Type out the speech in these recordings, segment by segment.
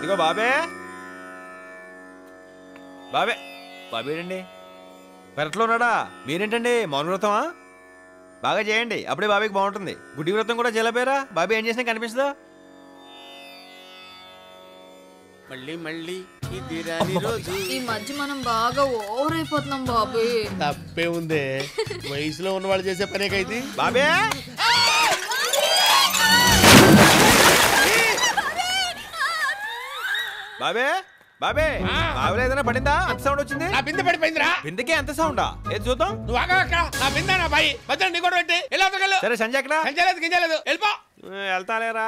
అదిగో బాబే బాబే బాబేడండి పెరట్లో ఉన్నాడా? మీరేంటండి మౌన వ్రతమా? బాగా చేయండి, అప్పుడే బాబీకి బాగుంటుంది. గుడ్డి వ్రతం కూడా చేయలేపోయారా? బాబీ ఏం చేసినా కనిపిస్తుందా? మళ్ళీ మళ్ళీ ఈ మధ్య మనం బాగా ఓవర్ అయిపోతున్నాం బాబీ. తప్పే ఉందే, వయసులో ఉన్న వాళ్ళు చేసే పనే కైతే. బాబే బాబే బాబే బాబులో ఏదైనా పడిందా? అంత సౌండ్ వచ్చింది. నా బిందె పడిపోయిందిరా. బిందెకే ఎంత సౌండా? ఏది చూద్దాం. నువ్వు ఆగా నా బిందె నా బాయి మధ్య నీ కూడా పెట్టి ఎలా వెళ్ళు. సరే సంజయ్ ఎక్కడ? సంజయలేదు గింజలేదు వెళ్ళిపో. వెళ్తాలేరా?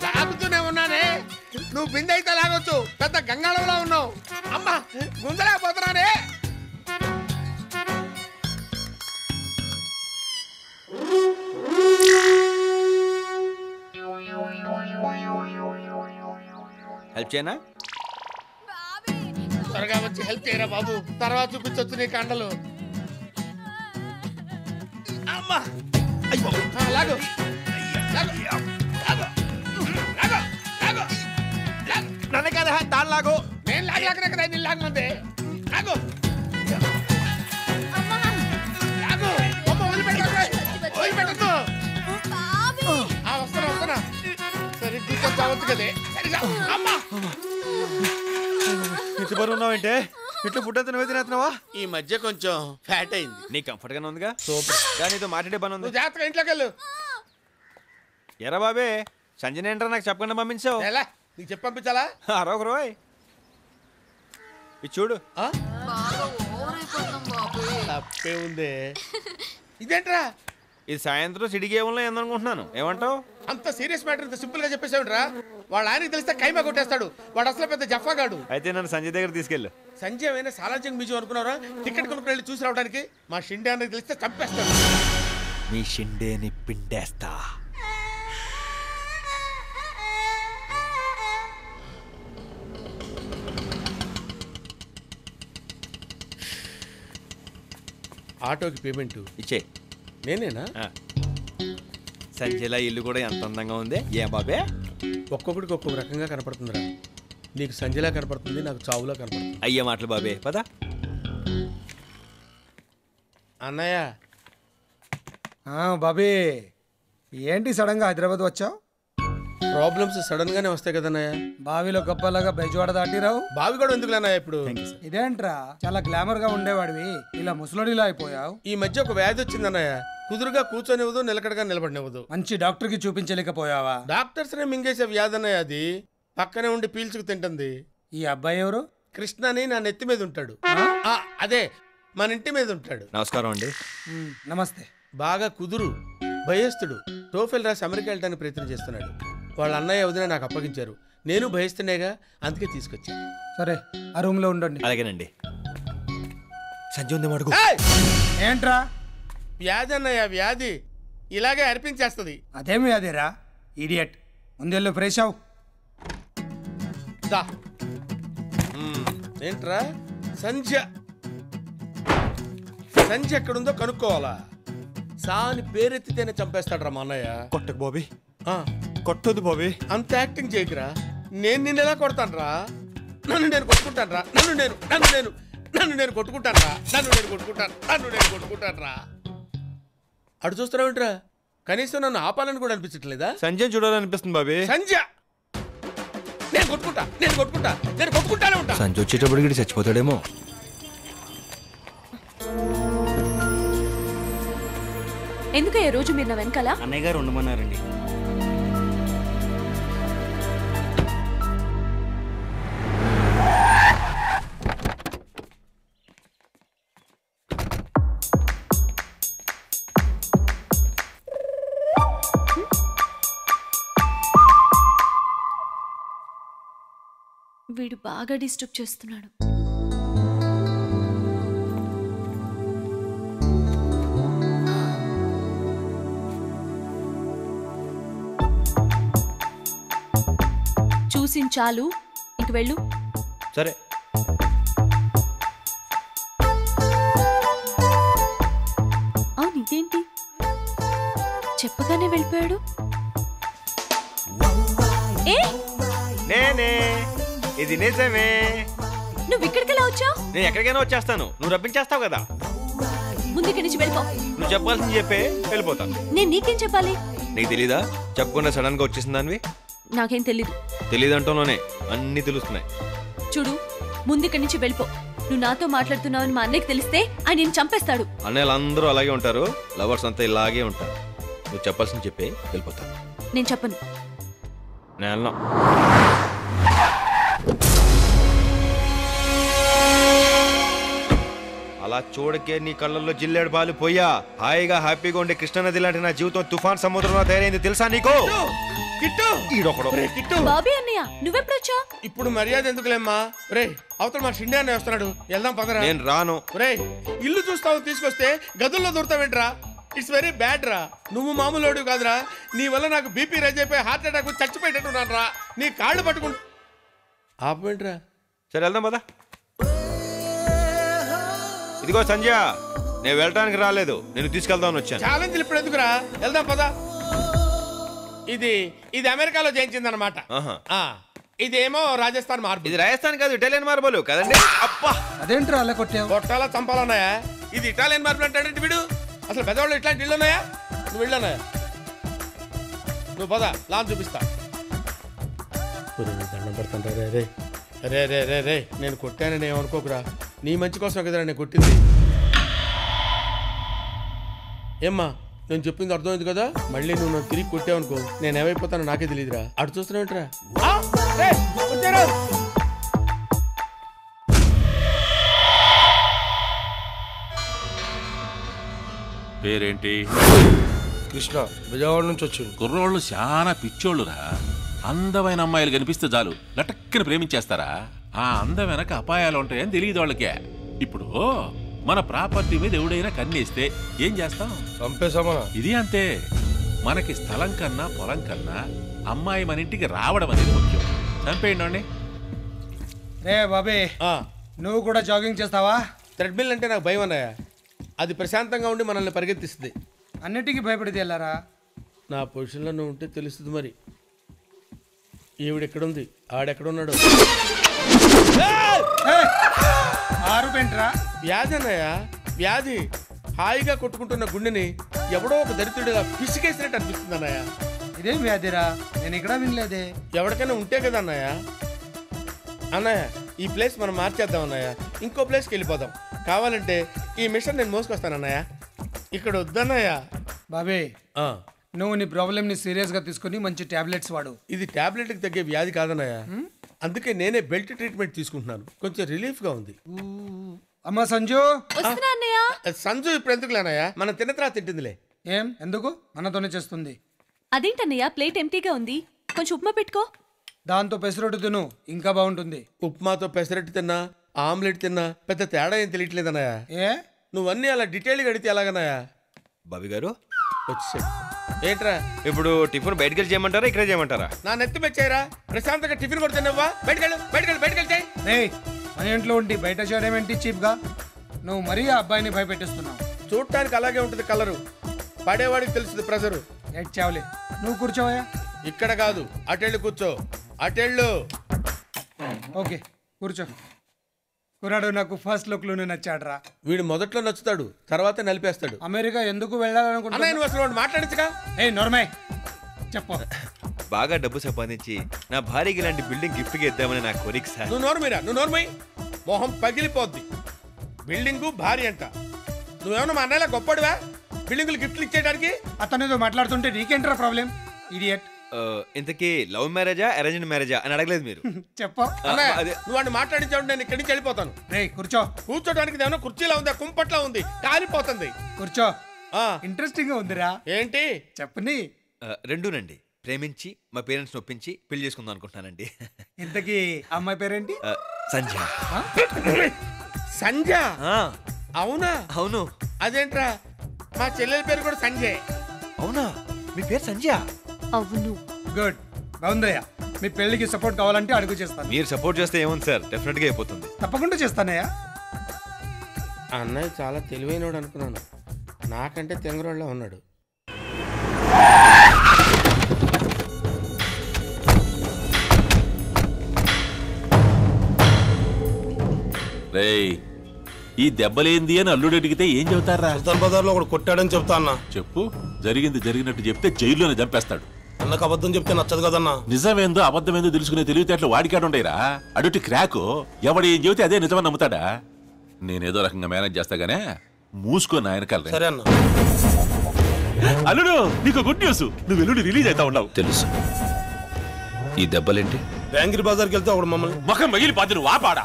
లాగుతూనే ఉన్నానే. నువ్వు బిందె అయితే లాగొచ్చు, పెద్ద గంగాళంలో ఉన్నావు. అమ్మా గుంజలేకపోతున్నానే. హెల్ప్ చేయనా? త్వరగా వచ్చి హెల్ప్ చేయరా బాబు, తర్వాత చూపించొచ్చు నీ కండలు. అమ్మా అయ్యో లాగు నన్ను కదా తాను లాగు. నేను లాగలేకనే కదా నేను లాగమంది. లాగు లాగు అమ్మ వదిలిపెట్టద్దు. వస్తున్నా వస్తున్నా. సరే తీసుకొచ్చావచ్చు కదే. సరిగా అమ్మా ఇంటి బరువు ఉన్నావంటే ఇంట్లో ఫుడ్ అంతా నువ్వే తినేస్తున్నావా? ఈ మధ్య కొంచెం ఫ్యాట్ అయింది. నీ కంఫర్ట్ గానే ఉందిగా? సూపర్. కానీ నీతో మాట్లాడే పని ఉంది. జాగ్రత్తగా ఇంట్లోకి వెళ్ళు. ఎరా బాబే సంజయ్ ఏంట్రా నాకు చెప్పకుండా పంపించావు? ఎలా నీకు చెప్పి పంపించాలా? అరొక రోయ్ ఇది చూడు. తప్పే ఉందే. ఇదేంట్రా? ఇది సాయంత్రం సిటీ గేమ్లో ఏందనుకుంటున్నాను. ఏమంటావు? అంత సీరియస్ మ్యాటర్ ఇంత సింపుల్ గా చెప్పేసావుంట్రా. వాళ్ళ ఆయనకి తెలిస్తే కైమా కొట్టేస్తాడు. వాడు అసలు పెద్ద జఫాగాడు. అయితే నన్ను సంజయ్ దగ్గర తీసుకెళ్ళు. సంజయ్ అయినా సాలార్జంగ్ మ్యూజియం అనుకున్నారా? టికెట్ కొనుక్కుని వెళ్ళి చూసి రావడానికి. మా షిండే అన్నకి తెలిస్తే చంపేస్తాడు. నీ షిండేని పిండేస్తా. ఆటోకి పేమెంట్ ఇచ్చే. నేనేనా? సంజయ్లా ఇల్లు కూడా ఎంత అందంగా ఉంది. ఏ బాబే ఒక్కొక్కడికి ఒక్కొక్క రకంగా కనపడుతుందిరా. నీకు సంజయ్లా కనపడుతుంది, నాకు చావులా కనపడుతుంది. అయ్యే మాటలు బాబే పద. అన్నయ్య బాబీ ఏంటి సడన్ గా హైదరాబాద్ వచ్చావు? ప్రాబ్లమ్స్ సడన్ గానే వస్తాయి కదన్నయ్య. బావిలో గొప్పలాగా బెజవాడ దాటిరావు. బావి కూడా ఎందుకు అన్నయ్య ఇప్పుడు? ఇదేంట్రా చాలా గ్లామర్ గా ఉండేవాడివి, ఇలా ముసలోడిలా అయిపోయావు. ఈ మధ్య ఒక వ్యాధి వచ్చింది అన్నయ్య. కుదురుగా కూర్చొనివ్వదు, నిలకడగా నిలబడినివ్వదు. మంచి డాక్టర్ కి చూపించలేకపోయావా? డాక్టర్స్ నే మింగేసే వ్యాధి అన్నయ్య అది. పక్కనే ఉండి పీల్చుకు తింటుంది. ఈ అబ్బాయి ఎవరు? కృష్ణ అని నా నెత్తి మీద ఉంటాడు. అదే మన ఇంటి మీద ఉంటాడు. నమస్కారం అండి. నమస్తే. బాగా కుదురు, భయస్తుడు. టోఫెల్ రాసి అమెరికా వెళ్ళడానికి ప్రయత్నం చేస్తున్నాడు. వాళ్ళ అన్నయ్య వదిన నాకు అప్పగించారు. నేను భయస్తునేగా, అందుకే తీసుకొచ్చాను. సరే ఆ రూమ్ లో ఉండండి. అలాగేనండి. సంజయ్ ఉంది మడుగు. ఏంట్రా? వ్యాధి అన్నయ్య, వ్యాధి ఇలాగే అర్పించేస్తుంది. అదేం వ్యాధిరా ఇడియట్. ముందెళ్ళు ఫ్రెష్ అవు. ఏంట్రా? సంధ్య ఎక్కడుందో కనుక్కోవాలా? సాని పేరెత్తితేనే చంపేస్తాడ్రా మా అన్నయ్య. కొట్టకు బాబీ, కొట్టదు బాబీ. అంత యాక్టింగ్ చేయకురా. నేను నిన్ను ఎలా కొడతానురా? నన్ను నేను కొట్టుకుంటానురా. నన్ను నేను కొట్టుకుంటానురా. అటు చూస్తున్నావుంట్రా. కనీసం నన్ను ఆపాలని కూడా అనిపించట్లేదా? సంజయ్ చూడాలనిపిస్తుంది బాబీ. సంజయ్ నేను కొట్టుకుంటానే ఉంటా. సంజయ్ వచ్చేటప్పుడు చచ్చిపోతాడేమో. ఎందుకు ఏ రోజు మీరు నా వెనకాల? అన్నయ్య గారు ఉండమన్నారండి. వీడు బాగా డిస్టర్బ్ చేస్తున్నాడు. చూసించాలు, ఇంక వెళ్ళు. సరే. అవును, ఇదేంటి చెప్పగానే వెళ్ళిపోయాడు? ఏ నేనే, ఇది నిజమే. నువ్వు ఇక్కడికి ఎలా వచ్చావు? నేను ఎక్కడికైనా వచ్చేస్తాను, నువ్వు రప్పించేస్తావు కదా. ముందు ఇక్కడి నుంచి వెళ్ళిపో. నువ్వు చెప్పాల్సింది చెప్పే వెళ్ళిపోతాను. నేను నీకేం చెప్పాలి? నీకు తెలీదా? చెప్పకుండా సడన్ గా వచ్చేసిన దానివి. నాకేం తెలీదు. తెలీదంటూనే అన్ని తెలుస్తున్నాయి. చూడు, ముందు ఇక్కడి నుంచి వెళ్ళిపో. నువ్వు నాతో మాట్లాడుతున్నావని మా అన్నయ్యకి తెలిస్తే ఆయన నేను చంపేస్తాడు. అన్నయ్యలు అందరూ అలాగే ఉంటారు, లవర్స్ అంతా ఇలాగే ఉంటారు. నువ్వు చెప్పాల్సింది చెప్పే వెళ్ళిపోతాను. నేను చెప్పను. నేను అలా చూడకే నీ కళ్ళల్లో జిల్లేడు పాలు పోయా. హాయిగా హ్యాపీగా ఉండే కృష్ణానది లాంటి నా జీవితం తుఫాన్ సముద్రంలో తయారైంది తెలుసా నీకు? బాబీ అన్నయ్య, నువ్వెప్పుడొచ్చా? ఇప్పుడు మర్యాద ఎందుకులేమ్మా? రే, అవతల మా షిండే అన్నయ్య వస్తున్నాడు, వెళ్దాం పదరా. నేను రాను. రే, ఇల్లు చూస్తావు తీసుకొస్తే గదుల్లో దూరతావేంట్రా? ఇట్స్ వెరీ బ్యాడ్ రా. నువ్వు మామూలు కాదురా. నీ వల్ల నాకు బీపీ రైజ్ అయిపోయి హార్ట్ అటాక్ చచ్చిపోయేటట్టున్నాను రా. నీ కాళ్ళు పట్టుకుంటా ఆపేంట్రా. సరే వెళ్దాం పదా. ఇదిగో సంజయ్, నేను వెళ్ళడానికి రాలేదు, నేను తీసుకెళ్దామని వచ్చాను. ఛాలెంజ్ ఇప్పుడు ఎందుకురా? వెళ్దాం పదా. ఇది అమెరికాలో జయించిందనమాట. ఇదేమో రాజస్థాన్ మార్బుల్. ఇది రాజస్థాన్ కాదు, ఇటాలియన్ మార్బుల్ కదండి. అబ్బా, అదేంట్రా అలా కొట్టావు? కొట్టాలా చంపాలన్నాయా? ఇది ఇటాలియన్ మార్బుల్ అంటాడంటే వీడు. అసలు పెద్దవాళ్ళు ఇట్లాంటి ఇళ్ళు ఉన్నాయా? నువ్వు వెళ్ళన్నాయా? నువ్వు పదా, లాన్ చూపిస్తా. దండం పెడతాను రే రే రే రే రే రే. నేను కొట్టానని ఏమనుకోకురా, నీ మంచి కోసం కదరా నేను కొట్టింది. ఏమ్మా, నేను చెప్పింది అర్థమైంది కదా? మళ్ళీ నువ్వు నన్ను తిరిగి కొట్టావనుకో, నేను ఏమైపోతానో నాకే తెలియదురా. అటు చూస్తున్నావుంటరా. పేరేంటి? కృష్ణ, విజయవాడ నుంచి వచ్చింది. కుర్రోళ్ళు చాలా పిచ్చోళ్ళురా. అందమైన అమ్మాయిలు కనిపిస్తే చాలు లటక్కన ప్రేమించేస్తారా? ఆ అందం వెనక అపాయాలు ఉంటాయని తెలియదు వాళ్ళకే. ఇప్పుడు మన ప్రాపర్టీ మీద ఎవడైనా కన్నేస్తే ఏం చేస్తాం? చంపేశామా? ఇది అంతే. మనకి స్థలం కన్నా పొలం కన్నా అమ్మాయి మన ఇంటికి రావడం అనేది ముఖ్యం. చంపేయండి. రే బాబే, నువ్వు కూడా జాగింగ్ చేస్తావా? థ్రెడ్మిల్ అంటే నాకు భయం అన్నయ్య. అది ప్రశాంతంగా ఉండి మనల్ని పరిగెత్తిస్తుంది. అన్నిటికీ భయపడితే వెళ్ళారా? నా పొజిషన్లో నువ్వు ఉంటే తెలుస్తుంది మరి. ఈవిడెక్కడుంది, ఆడెక్కడున్నాడు? ఆరుపేంట్రా? వ్యాధి అన్నయ్య, వ్యాధి. హాయిగా కొట్టుకుంటున్న గుండెని ఎవడో ఒక దరిద్రుడిగా పిసికేసినట్టు అనిపిస్తుంది అన్నయ్య. ఇదేం వ్యాధిరా? నేను ఇక్కడ వినలేదే. ఎవరికైనా ఉంటే కదా అన్నయ్య. అన్నయ్య, ఈ ప్లేస్ మనం మార్చేద్దాం అన్నయ్య. ఇంకో ప్లేస్కి వెళ్ళిపోదాం. కావాలంటే ఈ మిషన్ నేను మోసుకొస్తాను అన్నయ్య. ఇక్కడ వద్దన్నయ్య. బాబే, నువ్వు నీ ప్రాబ్లమ్ని సీరియస్గా తీసుకుని మంచి టాబ్లెట్స్ వాడు. ఇది టాబ్లెట్కి తగ్గే వ్యాధి కాదన్నయ్య. అందుకే నేనే బెల్ట్ ట్రీట్మెంట్ తీసుకుంటున్నాను. కొంచెం రిలీఫ్గా ఉంది. అమ్మా సంజు. వస్తున్నా అన్నయ్య. సంజు ఇప్పుడు ఎందుకులేనయ్య, మనం తిన్న తర్వాత తింటుందిలే. ఏం ఎందుకు? మనతోనే చేస్తుంది. అదేంటన్నయ్య, ప్లేట్ ఎంటీగా ఉంది, కొంచెం ఉప్మా పెట్టుకో. దాంతో పెసరొట్టు తిను, ఇంకా బాగుంటుంది. ఉప్మాతో పెసరట్టు తిన్నా, ఆమ్లెట్ తిన్నా పెద్ద తేడా ఏం తెలియట్లేదన్నయ్య. ఏ నువ్వన్నీ అలా డీటెయిల్గా అడిగితే ఎలాగన్నయ్య? బాబీ గారు వచ్చేసాడు. ఏంట్రా ఇప్పుడు టిఫిన్ బయటకు వెళ్ళి చేయమంటారా, ఇక్కడే చేయమంటారా? నా నెత్తి మెచ్చారా? ప్రశాంతంగా టిఫిన్ కూడా తిన్నావా? బయటకెళ్ళి రే, మన ఇంట్లో ఉండి బయట చేయడం ఏంటి చీప్గా? నువ్వు మరీ ఆ అబ్బాయిని భయపెట్టిస్తున్నావు. చూడటానికి అలాగే ఉంటుంది కలరు, పడేవాడికి తెలుస్తుంది ప్రెజరు. ఏడ్ చావలే, నువ్వు కూర్చోవయ్యా. ఇక్కడ కాదు, అటెళ్ళు కూర్చో, అటెళ్ళు. ఓకే కూర్చో. కురాడు నాకు ఫస్ట్ లుక్ లోనే నచ్చాడ్రా. వీడు మొదట్లో నచ్చుతాడు, తర్వాత నలిపేస్తాడు. అమెరికా ఎందుకు వెళ్ళాలనుకుంటున్నా? నువ్వు అసలు మాట్లాడించగా. ఏ నోర్మై, చెప్పు. బాగా డబ్బు సంపాదించి నా భార్యకి ఇలాంటి బిల్డింగ్ గిఫ్ట్ గా ఇద్దామని నా కోరిక సార్. నువ్వు నోర్మై, మొహం పగిలిపోద్ది. బిల్డింగు భార్య అంట. నువ్వేమన్నా మా అన్నయ్యలా గొప్పడివా బిల్డింగులు గిఫ్ట్లు ఇచ్చేయడానికి? అతనితో మాట్లాడుతుంటే నీకేంట్రా ప్రాబ్లం? ఇడియట్. ఇంతకీ లవ్ మ్యారేజా అరేంజ్డ్ మ్యారేజా అని అడగలేదు మీరు. చెప్పు. నువ్వు వాడిని మాట్లాడించావు, నేను ఇక్కడి నుంచి వెళ్ళిపోతాను. రే కూర్చో. కూర్చోడానికి ఏమన్నా కుర్చీలా ఉందా, కుంపట్లా ఉంది, కాలిపోతుంది. కూర్చో. ఇంట్రెస్టింగ్ గా ఉందిరా. ఏంటి చెప్పని? రెండూనండి. ప్రేమించి మా పేరెంట్స్ నొప్పించి పెళ్లి చేసుకుందాం అనుకుంటున్నానండి. ఇంతకీ అమ్మాయి పేరేంటి? సంజయ్. సంజయ్? అవునా? అవును. అదేంట్రా, మా చెల్లెల పేరు కూడా సంజయ్. అవునా, మీ పేరు సంజయ్? అవును. గుడ్, బాగుందయ్యా. మీ పెళ్లికి సపోర్ట్ కావాలంటే అడుగు చేస్తాను. మీరు సపోర్ట్ చేస్తే ఏముంది సార్, డెఫినెట్ గా అయిపోతుంది. తప్పకుండా చేస్తానయ్యా. అన్నయ్య చాలా తెలివైనోడు అనుకున్నాను, నాకంటే తెంగరోళ్ళ ఉన్నాడు. రేయ్ ఈ దెబ్బలేంది అని అల్లుడు అడిగితే ఏం చెబుతారా? సుల్తాన్ బజార్ లో ఒకడు కొట్టాడని చెప్తా అన్న. చెప్పు, జరిగింది జరిగినట్టు చెప్తే జైల్లోనే చంపేస్తాడు. అన్నకు అబద్ధం చెప్తే నచ్చదు కదన్నా. నిజమేందో అబద్ధమేందో తెలుసుకునే తెలివితేటలు వాడికాడుండేరా. అడుటి క్రాకు ఎవడు ఏం చెబితే అదే నిజమని నమ్ముతాడా? నేనేదో రకంగా మేనేజ్ చేస్తాగానే మూసుకొని ఆయన కలరే. సరే అన్న. అల్లుడు నీకు గుడ్ న్యూస్, నువ్వు ఎల్లుండి రిలీజ్ అవుతా ఉన్నావు. తెలుసు. ఈ దెబ్బలేంటి? బ్యాంగిరి బజార్కి వెళ్తే ఒకడు మమ్మల్ని ముఖం మగిలిపోద్ది, నువ్వు వాపాడా.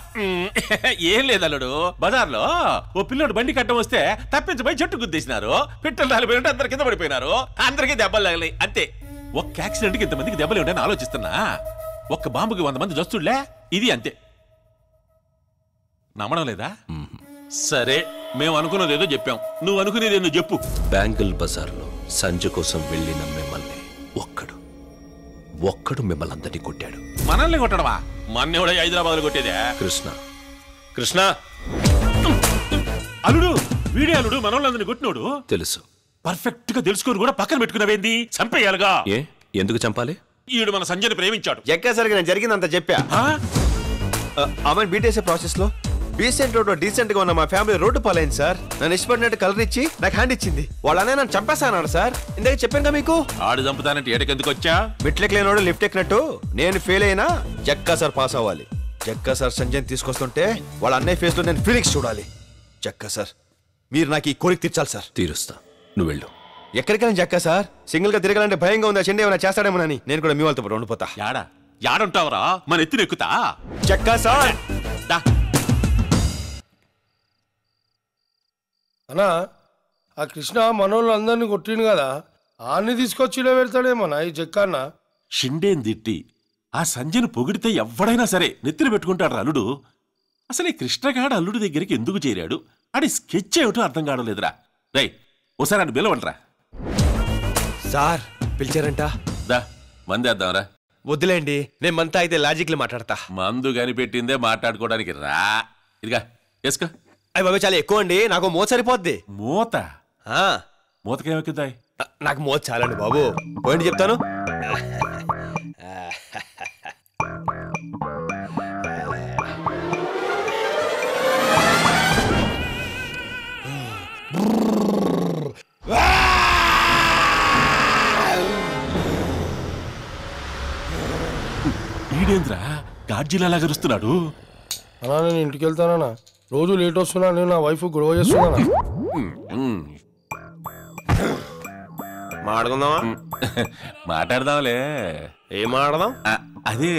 ఏం లేదు అల్లుడు, బజార్లో ఓ పిల్లోడు బండి కట్టం వస్తే తప్పించబోయి చెట్టు గుద్దేసినారు. పిట్టలు రాలిపోయినట్టు అందరి కింద పడిపోయినారు. అందరికీ దెబ్బలు తగిలాయి అంతే. ఒక్క యాక్సిడెంట్ కి ఇంతమందికి దెబ్బలు ఉంటాయని ఆలోచిస్తున్నా. ఒక్క బాంబుకి 100 మంది జస్తుళ్లే, ఇది అంతే. నమ్మడం లేదా? సరే, మేము అనుకున్నది ఏదో చెప్పాం, నువ్వు అనుకునేది ఏదో చెప్పు. బ్యాంగిల్ బజార్లో సంజ కోసం వెళ్ళిన మిమ్మల్ని ఒక్కడు మిమ్మల్ని అందరినీ కొట్టాడు. మనల్ని కొట్టడమా? మొన్న కూడా హైదరాబాద్ లో కొట్టేదే. కృష్ణ అల్లుడు, వీడే అల్లుడు మనోళ్ళందరినీ కొట్టినోడు. తెలుసు. పర్ఫెక్ట్ గా తెలుసుకొని కూడా పక్కన పెట్టుకున్నావేంది? చంపేయాలిగా. ఎందుకు చంపాలి? ఈడు మన సంజయ్ని ప్రేమించాడు. ఎక్కసరికి నేను జరిగిందంత చెప్పా. ఆమె బీటేసే ప్రాసెస్ లో డీసెంట్ రోడ్ డీసెంట్ గా ఉన్న మా ఫ్యామిలీ రోడ్డు పాలైంది సార్. నన్ను ఇష్టపడినట్టు కలర్ ఇచ్చి నాకు హ్యాండ్ ఇచ్చింది. వాళ్ళనే నన్ను చంపేస్తాన్నాడు సార్. ఇందాక చెప్పాను కదా మీకు. ఆడు చంపుతానంటే ఏటకెందుకు వచ్చా? మెట్లెక్కలేనోడు లిఫ్ట్ ఎక్కినట్టు నేను ఫెయిల్ అయినా జక్కా సార్ పాస్ అవ్వాలి. జక్కా సార్ సంజయ్ తీసుకొస్తుంటే వాళ్ళ అన్నయ్య ఫేస్ లో నేను ఫీలింగ్స్ చూడాలి. జక్కా సార్ మీరు నాకు ఈ కోరిక తీర్చాలి సార్. తీరుస్తా, నువ్వు వెళ్ళు. ఎక్కడికైనా జక్కా సార్, సింగిల్ గా తిరగాలంటే భయంగా ఉందా? చెండి ఏమైనా చేస్తాడేమోనని నేను కూడా మీ వాళ్ళతో పాటు ఉండిపోతా. యాడుంటావరా? మన ఎత్తున ఎక్కుతా. జక్కా సార్ అన్నా, ఆ కృష్ణ మనోళ్ళు అందరినీ కొట్టిండు కదా, ఆన్ని తీసుకొచ్చి ఇలా పెడతాడేమన్నా ఈ జక్కన్న. షిండేని తిట్టి ఆ సంజయ్ని పొగిడితే ఎవడైనా సరే నెత్తిన పెట్టుకుంటాడు అల్లుడు. అసలు ఈ కృష్ణగాడు అల్లుడి దగ్గరికి ఎందుకు చేరాడు? ఆడి స్కెచ్ ఏమిటో అర్థం కావడం లేదురా. రై ఓసారి అని పిలవండిరా. సార్ పిలిచారంట. దా మందేద్దాంరా. వద్దులేండి, నేను మంతా అయితే లాజిక్లు మాట్లాడతా. మందు కనిపెట్టిందే మాట్లాడుకోవడానికి రా. ఇదిగా వేసుకో. అయ్యి బాబు చాలా ఎక్కువ అండి, నాకు మూత సరిపోద్ది. మూత? మూతకేమెక్కుతాయి? నాకు మూత చాలండి బాబు. పోయింది చెప్తాను. ఈడేంద్రా గాడ్జిలా గరుస్తున్నాడు? అన్నా నేను ఇంటికి వెళ్తానా, రోజు లేట్ వస్తున్నా, నేను నా వైఫ్ గొడవ చేస్తున్నా. మాట్లాడుకుందామా? మాట్లాడదాంలే. ఏం మాట్లాడదాం? అదే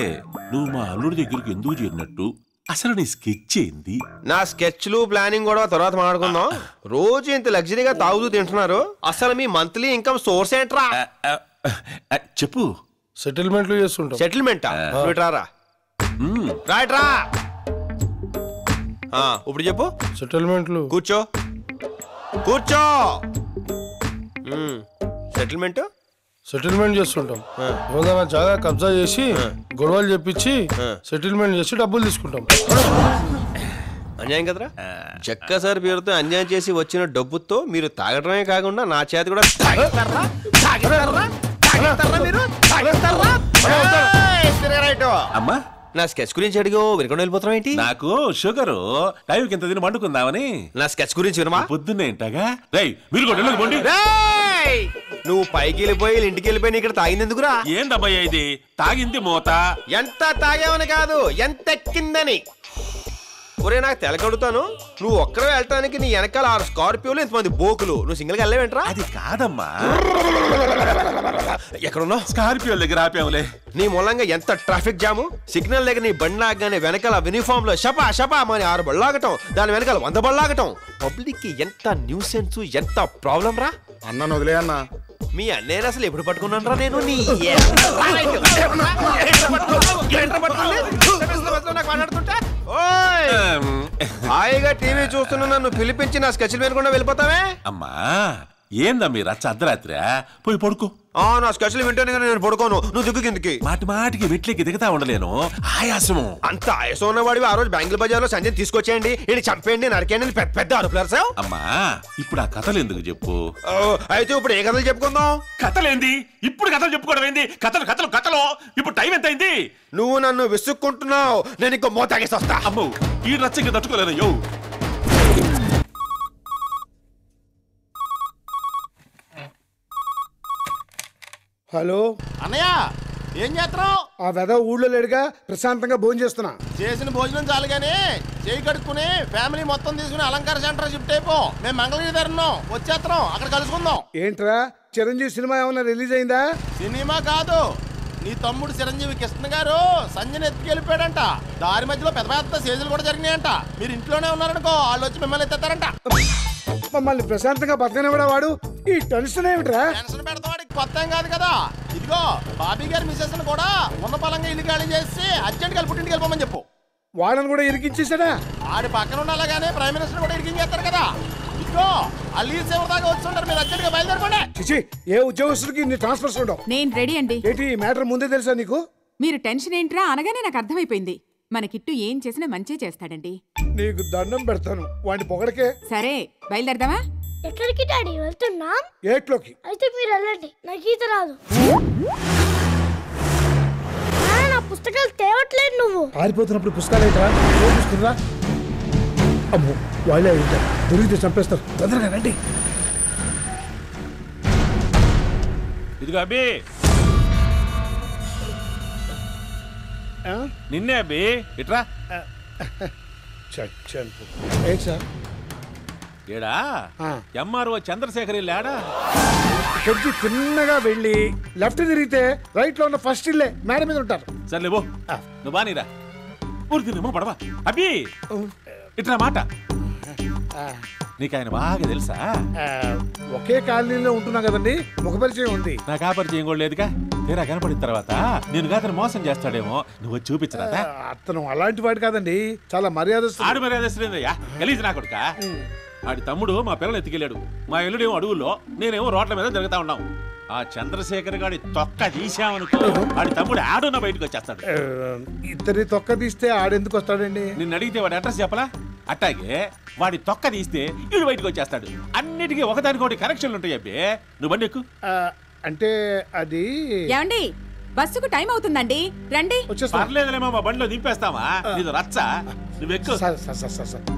నువ్వు మా అల్లుడి దగ్గరికి ఎందుకు చేరినట్టు, అసలు నీ స్కెచ్ ఏంది? నా స్కెచ్లు ప్లానింగ్ కూడా తర్వాత మాట్లాడుకుందాం. రోజు ఇంత లగ్జరీగా తాగుతూ తింటున్నారు, అసలు మీ మంత్లీ ఇన్కమ్ సోర్స్ ఏంట్రా? చెప్పు. సెటిల్మెంట్లు చేస్తుంటాం. సెటిల్మెంటా? రారా రా. ఇప్పుడు చెప్పు. సెటిల్మెంట్లు. కూర్చో కూర్చో. సెటిల్మెంట్ చేస్తుంటాం. ఏమన్నా జాగా కబ్జా చేసి గొడవలు చెప్పించి సెటిల్మెంట్ చేసి డబ్బులు తీసుకుంటాం. అన్యాయం కదరా? జక్క సార్ పేరుతో అన్యాయం చేసి వచ్చిన డబ్బుతో మీరు తాగడమే కాకుండా నా చేతి కూడా అమ్మా నా స్కెచ్ గురించి అడిగో వినకుండా వెళ్ళిపోతాం ఏంటి? నాకు షుగరు, టైంకి ఇంత తిని వండుకుందామని. నా స్కెచ్ గురించి వినమా? పొద్దున్నే ఇంటగా. రై మీరు కూడా పోండి. నువ్వు పైకి వెళ్ళిపోయి ఇంటికి వెళ్ళిపోయి ఇక్కడ తాగింది ఎందుకురా? ఏందబ్బయ్యా ఇది? తాగింది మూత. ఎంత తాగావని కాదు, ఎంత ఎక్కిందని. ఒరే నాకు తెలకడుతాను, నువ్వు ఒక్కరే వెళ్ళటానికి నీ వెనకాల 6 స్కార్పియోలు, ఇంతమంది బోకులు, నువ్వు సింగిల్ గా వెళ్ళవేంట్రా? అది కాదమ్మా. ఎక్కడున్నావు? స్కార్పియో దగ్గర ఆపావులే. నీ మూలంగా ఎంత ట్రాఫిక్ జాము. సిగ్నల్ దగ్గర నీ బండి ఆగగానే వెనకాల యూనిఫామ్ లో షపా షపా అని 6 బళ్ళాగటం, దాని వెనకాల 100 బళ్ళాగటం. పబ్లిక్ కి ఎంత న్యూసెన్స్, ఎంత ప్రాబ్లం రా. అన్న వదిలే అన్న. మీ అన్నయ్య అసలు ఎప్పుడు పట్టుకున్నాను రా నేను? నీ హాయిగా టీవీ చూస్తున్నా నన్ను పిలిపించి నా స్కెచ్ వినకుండా వెళ్ళిపోతావే? అమ్మా ఏందా మీ రచ్చ అర్ధరాత్రి? పోయి పడుకో. నా స్కెచ్లు వింటేనే కానీ నేను పడుకోను. నువ్వు దిక్కు కిందకి. మాటి మాటికి వెట్లకి దిగుతా ఉండలేను, ఆయాసము. అంత ఆయాసం ఉన్నవాడివి ఆ రోజు బ్యాంగిల్ బజార్లో సంజయ్ తీసుకొచ్చేయండి, ఇది చంపేయండి, నరికేయండి అని పెద్ద పెద్ద అరుపులారు సార్. అమ్మా ఇప్పుడు ఆ కథలు ఎందుకు చెప్పు. అయితే ఇప్పుడు ఏ కథలు చెప్పుకుందాం? కథలేంది ఇప్పుడు కథలు చెప్పుకోవడం ఏంది? కథలు కథలు కథలు. ఇప్పుడు టైం ఎంత అయింది? నువ్వు నన్ను విసుక్కుంటున్నావు, నేను ఇంకో మోతాగేసి వస్తా. అమ్మో ఈ రచ్చకి తట్టుకోలేనయ్యో. హలో అన్నయ్య ఏం చేస్తున్నావు? ఆ వెద ఊళ్ళో లేడుగా, ప్రశాంతంగా భోజనం చేస్తున్నా. చేసిన భోజనం చాలు గానీ చేయి కడుక్కుని ఫ్యామిలీ మొత్తం తీసుకుని అలంకార సెంటర్ షిఫ్ట్ అయిపో. మేము మంగళగిరి దగ్గర ఉన్నాం, వచ్చేస్తున్నాం, అక్కడ కలుసుకుందాం. ఏంట్రా చిరంజీవి సినిమా ఏమన్నా రిలీజ్ అయిందా? సినిమా కాదు, నీ తమ్ముడు చిరంజీవి కృష్ణ గారు సంజయ్ ఎత్తుకెళ్ళిపోయాడంట. దారి మధ్యలో పెద్ద పెద్ద సేజులు కూడా జరిగినాయంట. మీరు ఇంట్లోనే ఉన్నారనుకో, వాళ్ళు వచ్చి మిమ్మల్ని ఎత్తారంట. మమ్మల్ని ప్రశాంతంగా బతకనివ్వడా వాడు? ఈ టెన్షన్ ఏమిట్రా? టెన్షన్ పెడతావాడికి కొత్త ఏం కాదు కదా. ఇదిగో బాబీ గారి మిస్సెస్ కూడా ఉన్న పలంగా ఇల్లు ఖాళీ చేసి అర్జెంట్ గా పుట్టింటికి వెళ్ళిపోమని చెప్పు. వాళ్ళని కూడా ఇరికించేసాడా? ఆడి పక్కన ఉండాలగానే ప్రైమ్ మినిస్టర్ కూడా ఇరికించేస్తారు కదా. ఇదిగో ఆ లీజ్ సేవ దాకా వచ్చుంటారు, మీరు అర్జెంట్ గా బయలుదేరకండి. చిచి, ఏ ఉద్యోగస్తుడికి ఇన్ని ట్రాన్స్ఫర్స్ ఉండవు. నేను రెడీ అండి. ఏంటి ఈ మ్యాటర్ ముందే తెలుసా నీకు? మీరు టెన్షన్ ఏంట్రా అనగానే నాకు అర్థమైపోయింది. మన కిట్టు ఏం చేసినా మంచి చేస్తాడండి. నీకు దండం పెడతాను, వాడిని పొగడకే. సరే బయలుదేరదామా? ఎక్కడికి డాడీ వెళ్తున్నాం? ఏట్లోకి. అయితే మీరు వెళ్ళండి, నాకు ఈత రాదు. నా పుస్తకాలు తేవట్లేదు. నువ్వు పారిపోతున్నప్పుడు పుస్తకాలు ఏంట్రా? చూపిస్తున్నా. అమ్మో వాళ్ళే ఉంటారు, దొరికితే చంపేస్తారు. తొందరగా రండి. ఇదిగో అబ్బి, నిన్నే అబ్బి, ఇట్రా. ఏంటి సార్? ఏడా ఎంఆర్ఓ చంద్రశేఖర్ ఇల్లాడా? కొద్ది చిన్నగా వెళ్ళి లెఫ్ట్ తిరిగితే రైట్ లో ఉన్న ఫస్ట్ ఇల్లే, మేడ మీద ఉంటారు. సర్లే బో, నువ్వు బానీరా. ఊరికినేమో పడవా అబ్బి, ఇట్లా మాట. నీకు ఆయన బాగా తెలుసా? ఒకే కాలనీలో ఉంటున్నా కదండి, ముఖ పరిచయం ఉంది. నాకు ఆ పరిచయం కూడా లేదుగా. తీరా కనపడిన తర్వాత నేను అతను మోసం చేస్తాడేమో, నువ్వు చూపించరా? అతను అలాంటి వాడు కాదండి, చాలా మర్యాద. ఆడు మర్యాదయ్యా, గలీజ్ నా కొడుక. ఆడి తమ్ముడు మా పిల్లలు ఎత్తుకెళ్ళాడు, మా ఎల్లుడేమో అడవుల్లో, నేనేమో రోడ్ల మీద జరుగుతా ఉన్నాం. ఆ చంద్రశేఖర్ గాడి తొక్క తీసామనుకో, ఆడి తమ్ముడు ఆడున్న బయటకు వచ్చేస్తాడు. ఇద్దరి తొక్క తీస్తే ఆడెందుకు వస్తాడండి? నిన్ను అడిగితే వాడి అడ్రస్ చెప్పలా? అట్టాగే వాడి తొక్క తీస్తే వీడు బయటకు వచ్చేస్తాడు. అన్నిటికీ ఒకదానికొకటి కనెక్షన్లు ఉంటాయి అబ్బే. నువ్వు బండి ఎక్కు. అంటే అది ఏమండి, బస్సుకు టైం అవుతుందండి, రండి. పర్లేదులేమో, మా బండిలో దింపేస్తావా? నీది రచ్చ, నువ్వు ఎక్కు.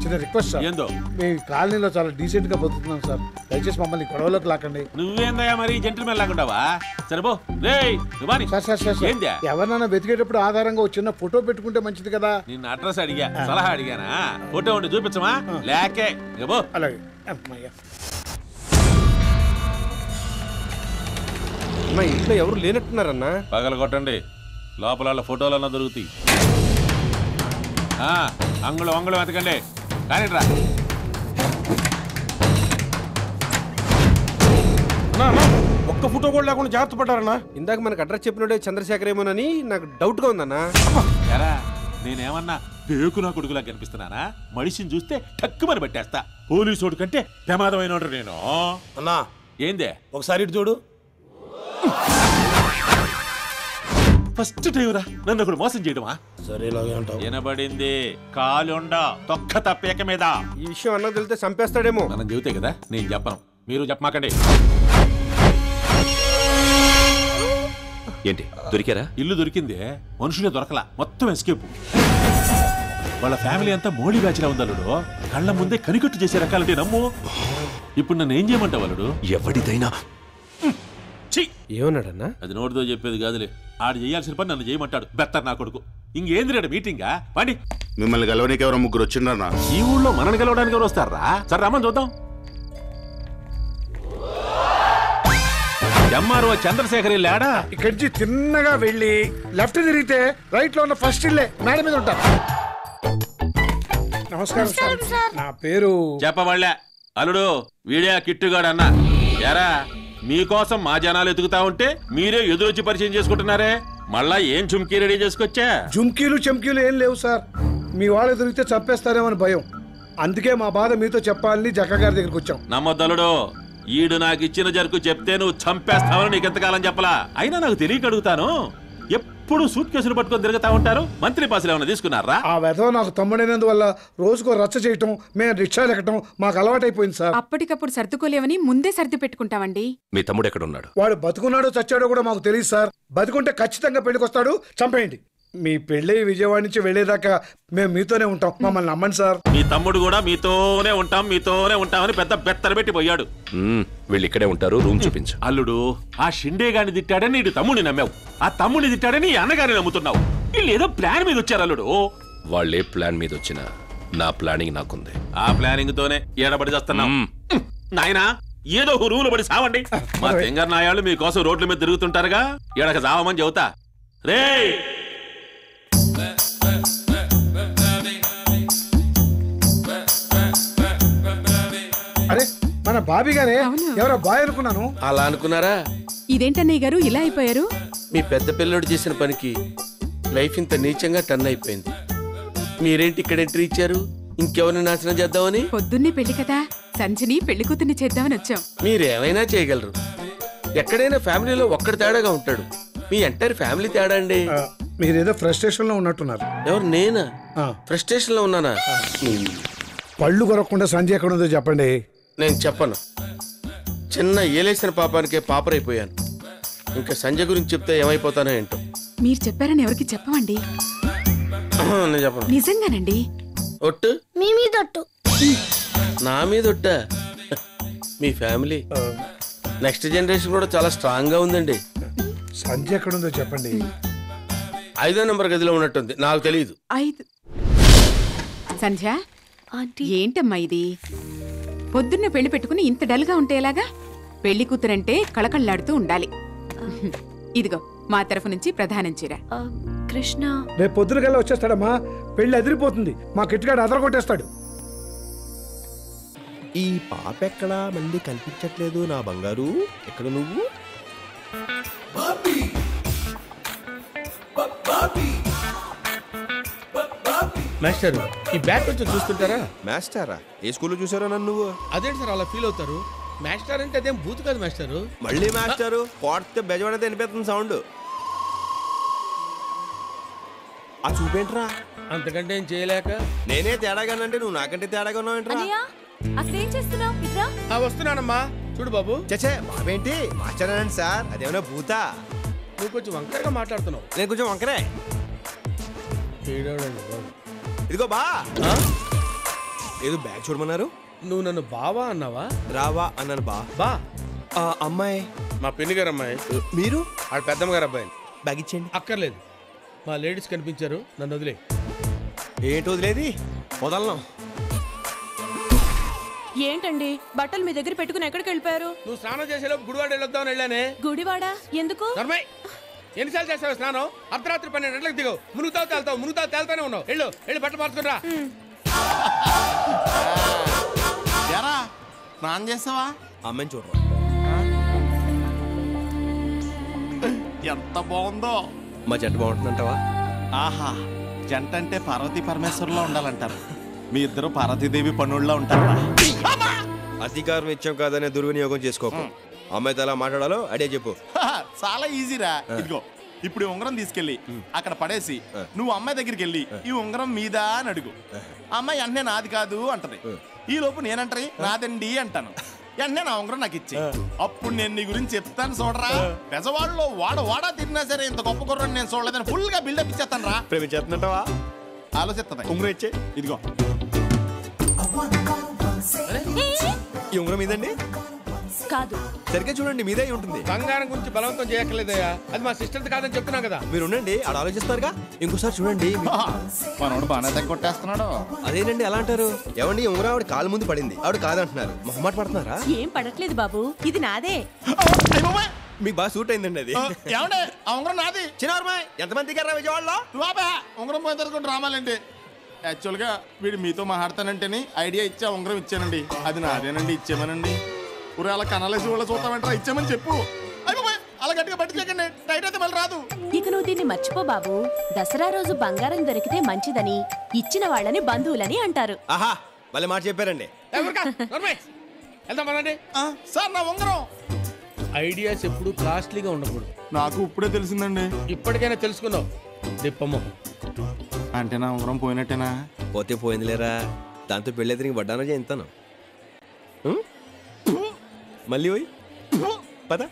చిన్న రిక్వెస్ట్ సార్, ఏందో? మీ కాలనీలో చాలా డీసెంట్ గా బతుకుతున్నాం సార్, దయచేసి మమ్మల్ని గొడవలోకి లాకండి. నువ్వేందయ్యా మరి జెంటిల్మెన్ లాగుంటావా? సరేబో రేయ్ నువ్వు సార్ ఎవరినైనా వెతికేటప్పుడు ఆధారంగా ఒక చిన్న ఫోటో పెట్టుకుంటే మంచిది కదా. నిన్న అడ్రస్ అడిగా, సలహా అడిగానా? ఫోటో ఉండి చూపించమా? లేకే ఇగో. అలాగే అమ్మయ్య. మా ఇంట్లో ఎవరు లేనట్టున్నారన్నా. పగల కొట్టండి, లోపల ఫోటోలన్నా దొరుకుతాయి. అంగుళం అంగుళం వెతకండి, కానీ రా. ఒక్క ఫోటో కూడా లేకుండా జాగ్రత్త పడ్డారన్నా. ఇందాక మనకు అడ్రస్ చెప్పినట్టే చంద్రశేఖర్ ఏమోనని నాకు డౌట్ గా ఉందన్నా. ఎరా నేనేమన్నా పేకు నా కొడుకులా కనిపిస్తున్నానా? మనిషిని చూస్తే టక్కుమని పట్టేస్తా. పోలీసోడు కంటే ప్రమాదమైన నేను. అన్నా ఏందే? ఒకసారి ఇటు చూడు. ఫస్ట్ టైం రా నన్ను ఒకడు మోసం చేయడమా? సరే వినబడింది, కాలుండ తొక్క తప్పేక మీద. ఈ విషయం అన్న తెలితే చంపేస్తాడేమో. మనం చెబితే కదా, నేను చెప్పను, మీరు చెప్పమాకండి. ఏంటి దొరికారా? ఇల్లు దొరికింది, మనుషులే దొరకలా, మొత్తం ఎస్కేప్. వాళ్ళ ఫ్యామిలీ అంతా మోడీ బ్యాచ్లా ఉందల్లుడు. కళ్ళ ముందే కనికట్టు చేసే రకాలంటే నమ్ము. ఇప్పుడు నన్ను ఏం చేయమంటావు అల్లుడు? ఎవడిదైనా ఏమన్నాడన్నా? అది నోటితో చెప్పేది కాదులే. ఆడు చేయాల్సిన పని నన్ను చేయమంటాడు. బెత్తర్ నా కొడుకు. ఇంకేంది రేడు మీటింగా? వాడి మిమ్మల్ని గెలవనికి ఎవరో ముగ్గురు వచ్చిండ్రన్నా. ఈ ఊళ్ళో మనని గెలవడానికి ఎవరు వస్తారా? సరే రమ్మని చూద్దాం. ఎంఆర్ఓ చంద్రశేఖర్ ఇల్లాడా? ఇక్కడి చిన్నగా వెళ్ళి లెఫ్ట్ తిరిగితే రైట్ లో ఉన్న ఫస్ట్ ఇల్లే, మేడ మీద ఉంటారు. నమస్కారం సార్, నా పేరు చెప్పవాళ్ళ. అల్లుడు వీడియా కిట్టుగాడు అన్న. ఎరా మీకోసం మా జనాలు ఎతుకుతా ఉంటే మీరే ఎదురొచ్చి పరిచయం చేసుకుంటున్నారే. మళ్ళా ఏం చుమ్కీ రెడీ చేసుకొచ్చా? జుమ్కీలు చెమ్కీలు ఏం లేవు సార్, మీ వాళ్ళు దొరికితే చంపేస్తారేమని భయం. అందుకే మా బాధ మీతో చెప్పాలని జక్క గారి దగ్గరికి వచ్చాం. నమ్మొద్దలుడు, ఈడు నాకు ఇచ్చిన జరుకు చెప్తే నువ్వు చంపేస్తావని నీకు ఎంతకాలం చెప్పలా. అయినా నాకు తెలియక అడుగుతాను, ఎప్పుడు సూట్ కేసులు పట్టుకొని తిరుగుతా ఉంటారు, మంత్రి పాసులు ఏమైనా తీసుకున్నారా? ఆ వెధవ నాకు తమ్ముడైనందువల్ల రోజుకో రచ్చ చేయటం, మేము రిక్షాలు ఎక్కటం మాకు అలవాటైపోయింది సార్. అప్పటికప్పుడు సర్దుకోలేవని ముందే సర్ది పెట్టుకుంటామండి. మీ తమ్ముడు ఎక్కడున్నాడు? వాడు బతుకున్నాడో చచ్చాడో కూడా మాకు తెలియదు సార్. బతుకుంటే ఖచ్చితంగా పెళ్లికొస్తాడు, చంపేయండి. మీ పెళ్ళి విజయవాడ నుంచి వెళ్లేదాకా మేము మీతోనే ఉంటాం, మమ్మల్ని నమ్మండి సార్. మీ తమ్ముడు కూడా మీతోనే ఉంటామని పెద్ద బెత్తర పెట్టి పోయాడు. వీళ్ళు ఇక్కడే ఉంటారు, రూమ్ చూపించు. అల్లుడు, ఆ షిండే గాని తిట్టాడని ఇటు తమ్ముడిని నమ్మావు, ఆ తమ్ముడిని తిట్టాడని అన్నగారిని నమ్ముతున్నావు. వీళ్ళు ఏదో ప్లాన్ మీద వచ్చారు అల్లుడు. వాళ్ళే ప్లాన్ మీద వచ్చినా నా ప్లానింగ్ నాకుంది. ఆ ప్లానింగ్ తోనే ఏడబడి చేస్తున్నాం. నాయనా, ఏదో రూలు పడి సావండి. మా తెంగర్ నాయాళ్ళు మీకోసం రోడ్ల మీద తిరుగుతుంటారుగా, ఎడక సావమని చెబుతా. రే అరే మన బాబీ గారే, ఎవరో బాయ్ అనుకున్నాను. అలా అనుకున్నారా? ఇదేంటన్నయ్య గారు ఇలా అయిపోయారు? మీ పెద్ద పిల్లోడు చేసిన పనికి లైఫ్ ఇంత నీచంగా టర్న్ అయిపోయింది. మీరేంటి ఇక్కడ ఎంట్రీ ఇచ్చారు? ఇంకెవరిని నాశనం చేద్దామని? పొద్దున్నే పెళ్లి కదా, సంచిని పెళ్లి కూతుర్ని చేద్దామని వచ్చాం. మీరేమైనా చేయగలరు. ఎక్కడైనా ఫ్యామిలీలో ఒక్కడి తేడాగా ఉంటాడు. మీ ఎంటైర్ ఫ్యామిలీ తేడా అండి. మీరేదో ఫ్రస్ట్రేషన్ లో ఉన్నట్టున్నారు. ఎవరు? నేనా ఫ్రస్ట్రేషన్ లో ఉన్నానా? పళ్ళు కొరకుండా సంజయ్ ఎక్కడ ఉందో చెప్పండి. నేను చెప్పను. చిన్న ఏలేసిన పాపానికే పాపరైపోయాను. ఇంకా సంజయ్ గురించి చెప్తే ఏమైపోతానో ఏంటో. మీరు చెప్పారని ఎవరికి చెప్పమండి. నేను చెప్పను. నిజంగానండి. ఒట్టు? మీ మీద ఒట్టు. నా మీద ఒట్టా? మీ ఫ్యామిలీ నెక్స్ట్ జనరేషన్ కూడా చాలా స్ట్రాంగ్ గా ఉందండి. సంజయ్ ఎక్కడ ఉందో చెప్పండి. 5వ నెంబర్ గదిలో ఉన్నట్టుంది, నాకు తెలియదు. 5 సంధ్య, ఏంటమ్మా ఇది? పొద్దున్న పెళ్లి పెట్టుకుని ఇంత డల్ గా ఉంటే ఎలాగా? పెళ్లి కూతురంటే కళకళ్ళాడుతూ ఉండాలి. ఇదిగో మా తరఫు నుంచి ప్రధానం చీర. కృష్ణ రేపు పొద్దున కల్లా వచ్చేస్తాడమ్మా. పెళ్లి అదిరిపోతుంది. మా కిట్టుగాడు అదరగొట్టేస్తాడు. ఈ పాప ఎక్కడా మళ్ళీ కనిపించట్లేదు నా బంగారు. ఎక్కడ నువ్వు? మాస్టర్, ఈ బ్యాట్ కొంచెం చూస్తుంటారా? మాస్టరా? ఏ స్కూల్లో చూసారో నన్ను నువ్వు? అదేంటి సార్ అలా ఫీల్ అవుతారు? మాస్టర్ అంటే అదేం బూత్ కాదు మాస్టర్. మళ్ళీ మాస్టరు కోడితే బెజవాడైతే వినిపిస్తుంది సౌండ్. ఆ చూపేంట్రా? అంతకంటే ఏం చేయలేక నేనే తేడాగానంటే నువ్వు నాకంటే తేడాగా ఉన్నావేంట్రా? అసలేం చేస్తున్నావు? ఇట్రా. వస్తున్నానమ్మా. చూడు బాబు. చచ్చే బాబేంటి మాస్టరేనండి సార్, అదేమన్నా భూతా? నువ్వు కొంచెం వంకరగా మాట్లాడుతున్నావు. నేను కొంచెం వంకరే. ఇదిగో బా, ఏదో బ్యాగ్ చూడమన్నారు. నువ్వు నన్ను బావా అన్నావా? రావా అన్నాను. బా అమ్మాయి మా పిన్ని గారు అమ్మాయి. మీరు? ఆడ పెద్దమ్మ గారు అబ్బాయి. బ్యాగ్ ఇచ్చేయండి. అక్కర్లేదు, మా లేడీస్ కనిపించారు, నన్ను వదిలే. ఏంటి వదిలేది? వదలను. ఏంటండి బట్టలు మీ దగ్గర పెట్టుకుని ఎక్కడికి వెళ్ళిపోయారు? నువ్వు స్నానం చేసేలోపు గుడివాడ వెళ్ళొద్దామని వెళ్ళానే. గుడివాడ ఎందుకు? ఎన్నిసార్లు చేస్తావు స్నానం? అర్ధరాత్రి 12 గంటలకు దిగవు. మునుగుతావు తేల్తానే ఉన్నావు. వెళ్ళి బట్టలు మార్చుకురా. స్నానం చేస్తావా? అమ్మాయిని చూడరా. ఎంత బాగుందో. మా జంట బాగుంటుందంటావా? ఆహా, జంట అంటే పార్వతీ పరమేశ్వరులో ఉండాలంటారు. మీ ఇద్దరు పార్వతీదేవి పనుల్లో ఉంటారా? అధికారం ఇచ్చాం కాదనే దుర్వినియోగం చేసుకోకు. అమ్మాయితో ఎలా మాట్లాడాలో ఐడియా చెప్పు. చాలా ఈజీరా. ఇదిగో ఇప్పుడు ఉంగరం తీసుకెళ్ళి అక్కడ పడేసి నువ్వు అమ్మాయి దగ్గరికి వెళ్ళి ఈ ఉంగరం మీద అని అడుగు. అమ్మాయి వెంటనే నాది కాదు అంటది. ఈ లోపు నేనంటది నాదండి అంటాను. వెంటనే నా ఉంగరం నాకు ఇచ్చి అప్పుడు నేను నీ గురించి చెప్తాను చూడరా. పెజవాడలో వాడా తిరిగినా సరే ఇంత గొప్ప కుర్రని నేను చూడలేదని ఫుల్ గా బిల్డప్ ఇచ్చేస్తాను రా. ప్రేమించేస్తున్నట్టవా? ఆలోచిస్తుంది. ఉంగరం ఇచ్చే. ఇదిగో ఈ ఉంగరం మీదండి కాదు. సరిగ్గా చూడండి, మీదే ఉంటుంది. బంగారం గురించి బలవంతం చేయక్కర్లేదయ్యా. అది మా సిస్టర్ కాదని చెప్తున్నా కదా. మీరు ఉండండి, ఆడ ఆలోచిస్తారుగా. ఇంకోసారి చూడండి. మనోడు బాగా కొట్టేస్తున్నాడు. అదేనండి ఎలా అంటారు? ఏమండి ఉంగరం ఆవిడ కాలు ముందు పడింది, ఆవిడ కాదంటున్నారు. మొహమాట పడుతున్నారా? ఏం పడట్లేదు బాబు, ఇది నాదే. మీకు బాగా సూట్ అయిందండి అది. ఏమంటే ఆ ఉంగరం నాది. చిన్నమ్మాయి ఎంతమంది దిగారా విజయవాడలో? ఉంగరం పోయి తరుచుకుంటూ రామాలండి. యాక్చువల్గా వీడు మీతో మాట్లాడతానంటేని ఐడియా ఇచ్చా ఉంగరం ఇచ్చానండి. అది నాదేనండి, ఇచ్చేమనండి. ఊరే అలా కనాలేసి వాళ్ళ చూస్తామంటారా? ఇచ్చామని చెప్పు. అయిపోయి అలా గట్టిగా బట్టి చేయకండి, టైట్ అయితే మళ్ళీ రాదు. ఇక నువ్వు దీన్ని మర్చిపో బాబు. దసరా రోజు బంగారం దొరికితే మంచిదని, ఇచ్చిన వాళ్ళని బంధువులని అంటారు. ఆహా, మళ్ళీ మాట చెప్పారండి. వెళ్దాం పదండి. సార్ నా ఉంగరం. ఐడియాస్ ఎప్పుడు కాస్ట్లీగా ఉండకూడదు. నాకు ఇప్పుడే తెలిసిందండి. ఇప్పటికైనా తెలుసుకున్నావు దిప్పమ్మ. అంటే నా ఉంగరం పోయినట్టేనా? పోతే పోయిందిలేరా, దాంతో పెళ్ళైతే నీకు వడ్డానో చేస్తాను. మళ్ళీ పోయి పద.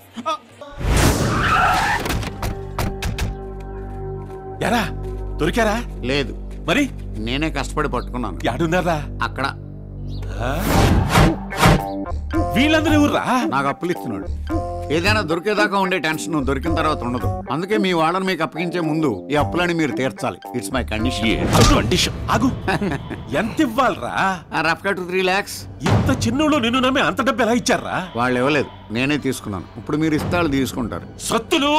ఎరా దొరికారా? లేదు. మరి నేనే కష్టపడి పట్టుకున్నాను. యాడున్నారా? అక్కడ. వీళ్ళందరూ ఎవర్రా? నాకు అప్పులు ఇస్తున్నాడు. ఏదైనా దొరికేదాకా ఉండే టెన్షన్ దొరికిన తర్వాత ఉండదు. అందుకే మీ వాళ్ళని మీకు అప్పగించే ముందు ఈ అప్పులని మీరు తీర్చాలి. It's my condition. ఎంత ఇవ్వాలరా? రఫ్ గా 2-3 lakhs. ఇంత చిన్నోళ్ళు నిన్ను నమ్మి అంత డబ్బు ఎలా ఇచ్చారా? వాళ్ళు ఇవ్వలేదు, నేనే తీసుకున్నాను. ఇప్పుడు మీరు ఇస్తాళ్ళు తీసుకుంటారు. సత్తులు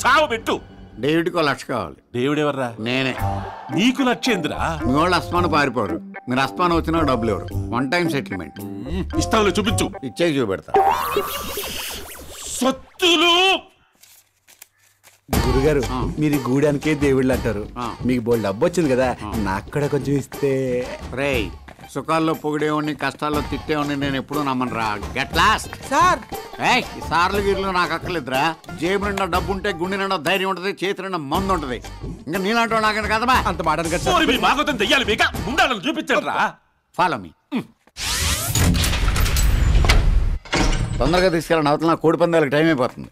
సావు పెట్టు. డేవిడ్కి 1 లక్ష కావాలి. డేవిడ్ ఎవర్రా? నేనే. నీకు లక్షేంద్రా? మీ వాళ్ళు అస్మాను పారిపోరు. మీరు అస్మాను వచ్చినా డబ్బులు ఎవరు. 1 time సెటిల్మెంట్. ఇస్తాను, చూపించు. ఇచ్చే చూపెడతా. సత్తులు. గురుగారు మీరు గూడానికే దేవుళ్ళు అంటారు. మీకు బోల్డ్ డబ్బు వచ్చింది కదా, నాకు కూడా కొంచెం ఇస్తే. రేయ్, సుఖాల్లో పొగిడేవాడిని కష్టాల్లో తిట్టేవాడిని నేను ఎప్పుడూ నమ్మనురా. Get lost. సార్ ఈ సార్లు గిర్లు నాకు అక్కర్లేదురా. జేబు నిండా డబ్బు ఉంటే గుండె నిండా ధైర్యం ఉంటది, చేతి నిండా మందు ఉంటది. ఇంకా నీలాంటి నాకని కదమ్మా అంత మాట చూపించండి. Follow me. తొందరగా తీసుకెళ్ళండి, అవతల నా కోడి పందాలకు టైం అయిపోతుంది.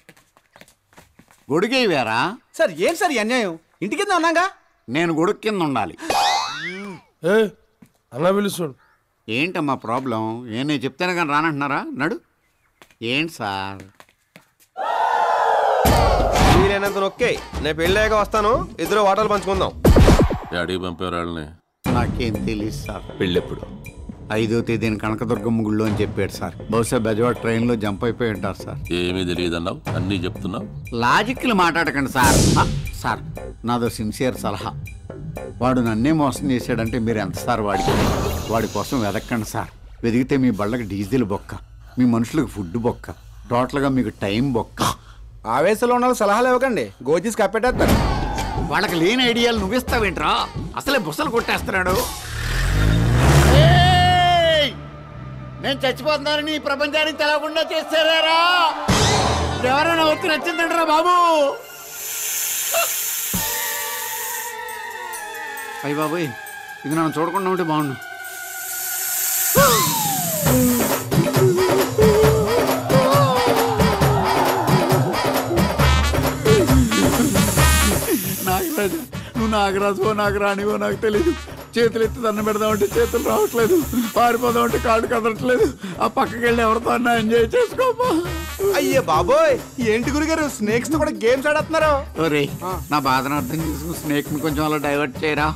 గొడుగే వేరా సార్? ఏం సార్ ఈ అన్యాయం? ఇంటి కింద ఉన్నాగా. నేను గొడుగు కింద ఉండాలి. అలా పిలుస్తాడు. ఏంటమ్మా ప్రాబ్లం? నేను చెప్తాను కానీ రానంటున్నారా? నడు. ఏంటి సార్? వీలైనంత నొక్కే. నేను పెళ్ళాక వస్తాను, ఇద్దరు వాటలు పంచుకుందాం. డాడీ పంపేవాళ్ళని నాకేం తెలియదు సార్. పెళ్ళెప్పుడు? 5వ తేదీన కనకదుర్గమ్మ గుళ్ళో అని చెప్పాడు సార్. బహుశా బెజవాడ ట్రైన్లో జంప్ అయిపోయి ఉంటారు సార్. ఏమీ తెలియదన్నావు, అన్నీ చెప్తున్నావు. లాజిక్లు మాట్లాడకండి సార్. సార్ నాదో సిన్సియర్ సలహా. వాడు నన్నే మోసం చేశాడంటే మీరు ఎంత సార్ వాడి కోసం వెదక్కండి సార్. వెదిగితే మీ బళ్ళకి డీజిల్ బొక్క, మీ మనుషులకు ఫుడ్ బొక్క, టోటల్గా మీకు టైం బొక్క. ఆవేశంలో ఉన్న సలహాలు ఇవ్వకండి, గోజీస్ కప్పెట్టేస్తారు. వాళ్ళకి లేని ఐడియాలు నువ్విస్తావేంట్రా? అసలే బుసలు కొట్టేస్తున్నాడు. నేను చచ్చిపోతున్నానని ఈ ప్రపంచానికి తెలవకుండా చేస్తారా? ఎవరైనా వచ్చి నచ్చిందంటారా బాబు? అయ్య బాబోయ్, ఇది నన్ను చూడకుండా ఉంటే బాగుండు. నాగరాజు, నువ్వు నాగరాజువో నాకు రానివో నాకు తెలీదు. చేతులు ఎత్తి దండం పెడదామంటే చేతులు రావట్లేదు, పారిపోదామంటే కాళ్ళు కదలట్లేదు. ఆ పక్కకి వెళ్ళి ఎవరితో అన్నా ఎంజాయ్ చేసుకోమా. అయ్యే బాబోయ్, ఏంటి గురుగారు స్నేక్స్ తో కూడా గేమ్స్ ఆడుతున్నారు? ఒరే, నా బాధను అర్థం చేసుకుని స్నేక్ ని కొంచెం అలా డైవర్ట్ చేయరా.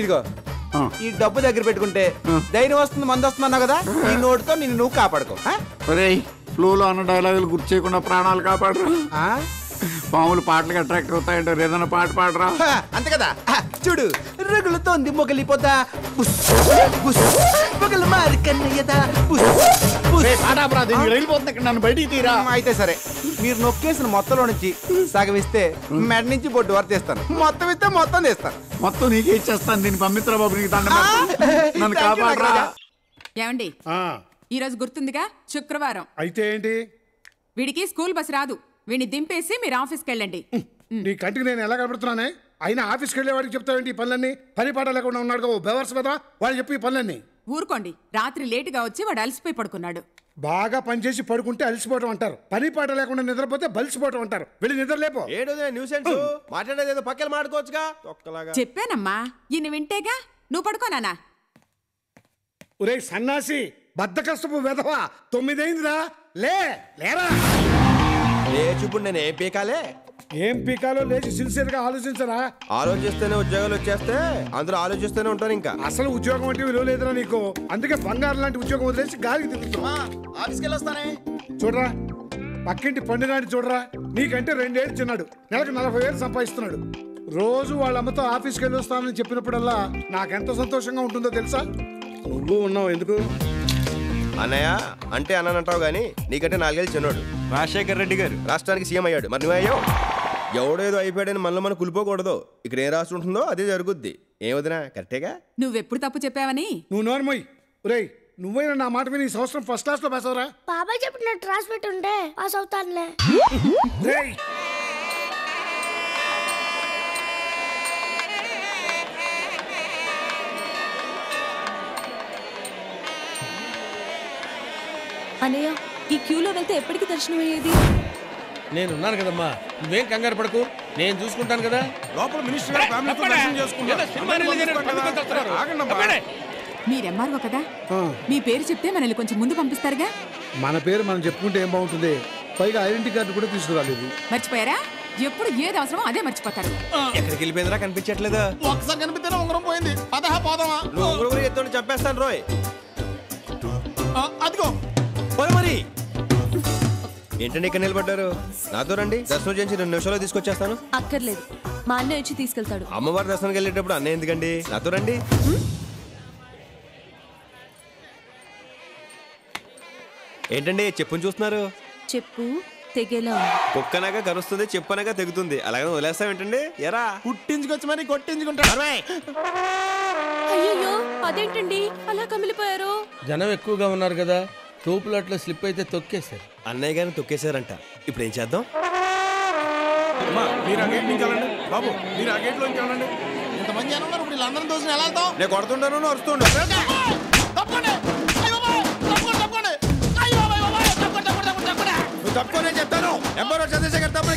ఇదిగో ఈ డబ్బు దగ్గర పెట్టుకుంటే ధైర్యం వస్తుంది, మంది వస్తున్నావు కదా, ఈ నోటుతో నిన్ను నువ్వు కాపాడుకో. ఒరే, ఫ్లోలో అన్న డైలాగులు గుర్తు చేయకుండా ప్రాణాలు కాపాడరా. పాములు పాటలకు అట్రాక్ట్ అవుతాయంటారు, ఏదైనా పాట పాడరా. అంతే కదా. చూడు, రగులుతోంది మొగలిపోతా, మొగలు మారి కన్నయ్యదా. నన్ను బయటికి తీరా. అయితే సరే, మీరు నొక్కేసిన మొత్తంలో నుంచి సగం ఇస్తే మెడ నుంచి బొడ్డు వరకు తీస్తాను, మొత్తం ఇస్తే మొత్తం తీస్తాను. మొత్తం నీకే ఇచ్చేస్తాను. దీన్ని పంపించరా బాబు, నీకు దండం. నన్ను కాపాడరా. ఏమండి, ఈరోజు గుర్తుందిగా శుక్రవారం. అయితే ఏంటి? వీడికి స్కూల్ బస్ రాదు. వీడిని దింపేసి మీరు ఆఫీస్కి వెళ్ళండి. నీ కంటికి నేను ఎలా కనబడుతున్నానే? అయినా ఆఫీస్కి వెళ్ళే వాడికి చెప్తావేంటి ఈ పనులన్నీ? పని పాట లేకుండా ఉన్నాడు కదా బెవర్స్ కదా, వాళ్ళు చెప్పి ఈ పనులన్నీ. ఊరుకోండి, రాత్రి లేటుగా వచ్చి వాడు అలసిపోయి పడుకున్నాడు. బాగా పనిచేసి పడుకుంటే అలసిపోవటం అంటారు, పని పాట లేకుండా నిద్రపోతే బలిసిపోవటం అంటారు. వెళ్ళి నిద్ర లేపో. మాట్లాడేది పక్కన మాడుకోవచ్చుగా. చెప్పానమ్మా, ఈయన వింటేగా. నువ్వు పడుకోనానా? ఒరే సన్నాసి, బద్దకస్తపు వెధవా, 9 అయిందిరా, లేరా. ఇప్పుడు నేను ఏం పీకాలే? ఏం పీకాలో లేచి సిన్సియర్ గా ఆలోచించరా. ఆలోచిస్తేనే ఉద్యోగాలు వచ్చేస్తే అందరూ ఆలోచిస్తూనే ఉంటారు. ఇంకా అసలు ఉద్యోగం అంటే విలువ లేదురా నీకు. అందుకే బంగారం లాంటి ఉద్యోగం వదిలేసి గాలికి తిరుగుతున్నా. ఆఫీస్కి వెళ్ళొస్తానే. చూడరా, పక్కింటి పండుగాడి చూడరా, నీకంటే 2 ఏళ్ళు చిన్నాడు, నెలకు 40,000 సంపాదిస్తున్నాడు. రోజు వాళ్ళ అమ్మతో ఆఫీస్కి వెళ్ళి వస్తానని చెప్పినప్పుడల్లా నాకెంత సంతోషంగా ఉంటుందో తెలుసా. నువ్వు ఉన్నావు ఎందుకు అన్నయ్య అంటే అన్నానంటావు గానీ నీకంటే 4 ఏళ్ళు చిన్నోడు. రాజశేఖర్ రెడ్డి గారు రాష్ట్రానికి సీఎం అయ్యాడు, మరి నువ్వయ్యావు. ఎవడేదో అయిపోయాడని మనలో మనం కులిపోకూడదు. ఇక్కడ ఏం రాసి ఉంటుందో అదే జరుగుద్ది. ఏమవుతున్నా కరెక్టేగా. నువ్వెప్పుడు తప్పు చెప్పావని. నువ్వు నోర్మోయ్. ఒరేయ్, నువ్వైనా నా మాట విని ఈ సంవత్సరం ఫస్ట్ క్లాస్ లో పాస్ అవరా? బాబాయ్ చెప్పినట్టు రాసి పెట్టుంటే పాస్ అవుతానులే. రేయ్! అన్నయ్య ఈ క్యూలో వెళ్తే ఎప్పటికి దర్శనం అయ్యేది? నేనున్నాను కదమ్మా, నువ్వేం కంగారు పడకు, నేను చూసుకుంటాను కదా. లోపల మినిస్టర్ గారు ఫ్యామిలీతో దర్శనం చేసుకున్నారు. మీరు ఎంఆర్ఓ కదా, మీ పేరు చెప్తే మనల్ని కొంచెం ముందు పంపిస్తారుగా. మన పేరు మనం చెప్పుకుంటే ఏం బాగుంటుంది? పైగా ఐడెంటిటీ కార్డు కూడా తీసుకురాలేదు. మర్చిపోయారా? ఎప్పుడు ఏది అవసరమో అదే మర్చిపోతారు. ఎక్కడికి వెళ్ళిపోయిందిరా, కనిపించట్లేదా? ఒకసారి కనిపిస్తేనే ఉంగరం పోయింది. పదహా పోదామా? నువ్వు ఉంగరం ఎత్తుని చంపేస్తాను రోయ్. అదిగో పోయి మరి. ఏంటండి ఇక్కడ నిలబడ్డారు? నాతో రండి, దర్శనం చేసి 2 నిమిషాల్లో తీసుకొచ్చేస్తాను. అక్కర్లేదు, మా అన్నయ్య వచ్చి తీసుకెళ్తాడు. అమ్మవారి దర్శనానికి వెళ్ళేటప్పుడు అన్నయ్య ఎందుకండి? నాతో రండి. ఏంటండి చెప్పుని చూస్తున్నారు? చెప్పు తెగేలా ఉంది. కుక్కనగా కరుస్తుంది, చెప్పనగా తెగుతుంది. అలాగే వదిలేస్తామేంటండి? ఎరా పుట్టించుకొచ్చి మరి కొట్టించుకుంటారు. అయ్యో అదేంటండి అలా కమిలిపోయారు? జనం ఎక్కువగా ఉన్నారు కదా, తోపులట్లో స్లిప్ అయితే తొక్కేశారు. అన్నయ్య గారిని తొక్కేశారంట. ఇప్పుడు ఏం చేద్దాం? మీరు ఆ గేట్ నుంచి వెళ్ళండి బాబు, మీరు ఆ గేట్ లో నుంచి వెళ్ళండి. ఇంతమంది జనం ఉన్నారు, ఇప్పుడు వీళ్ళందరం దోషం ఎలా వెళ్తాం? నేను కొడుతుంటాను, అరుస్తుండు. నువ్వు తప్పుకోనే చెప్తాను. ఎంపరో చంద్రశేఖర్ తప్పుడు